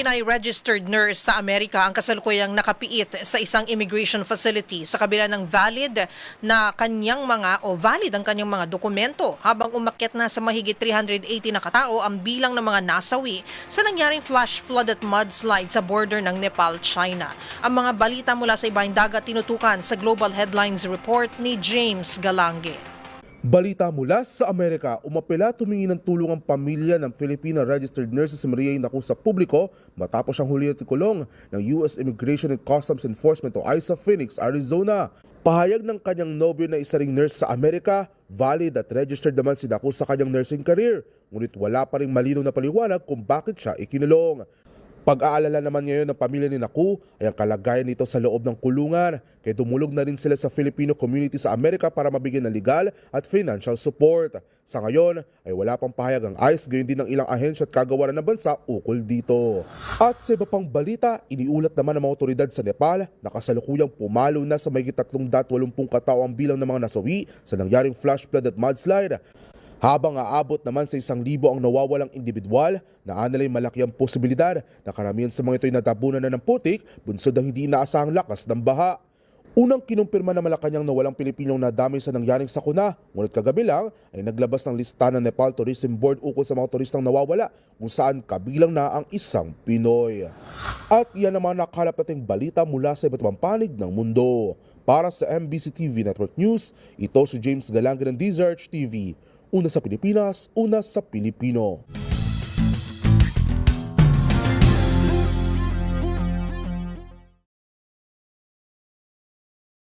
Pinay registered nurse sa Amerika ang kasalukuyang nakapiit sa isang immigration facility sa kabila ng valid ang kanyang mga dokumento habang umakyat na sa mahigit 380 na katao ang bilang ng mga nasawi sa nangyaring flash flood at mudslide sa border ng Nepal, China. Ang mga balita mula sa ibang dagat tinutukan sa Global Headlines Report ni James Galange. Balita mula sa Amerika, umapela tumingin ng tulong ang pamilya ng Filipina registered nurse si Maria Naku sa publiko matapos siyang huli at ikulong ng U.S. Immigration and Customs Enforcement o ICE Phoenix, Arizona. Pahayag ng kanyang nobyo na isa ring nurse sa Amerika, valid at registered naman si Naku sa kanyang nursing career, ngunit wala pa ring malinaw na paliwanag kung bakit siya ikinulong. Pag-aalala naman ngayon ng pamilya ni Naku ay ang kalagayan nito sa loob ng kulungan, kaya dumulog na rin sila sa Filipino community sa Amerika para mabigyan ng legal at financial support. Sa ngayon ay wala pang pahayag ang ICE, gayon din ng ilang ahensya at kagawaran ng bansa ukol dito. At sa iba pang balita, iniulat naman ng mga otoridad sa Nepal na kasalukuyang pumalo na sa mahigit 380 katao ang bilang ng mga nasawi sa nangyaring flash flood at mudslide. Habang aabot naman sa 1,000 ang nawawalang individual, naanalay malaki ang posibilidad na karamihan sa mga ito'y natabunan na ng putik, bunsod ang hindi inaasahang lakas ng baha. Unang kinumpirma na Malacanang na walang Pilipinong nadamay sa nangyaring sakuna, ngunit kagabi lang ay naglabas ng listahan ng Nepal Tourism Board ukol sa mga turistang nawawala kung saan kabilang na ang isang Pinoy. At yan naman nakalap nating balita mula sa iba't ibang panig ng mundo. Para sa MBC TV Network News, ito si James Galange ng DZRH TV. Una sa Pilipinas, una sa Pilipino.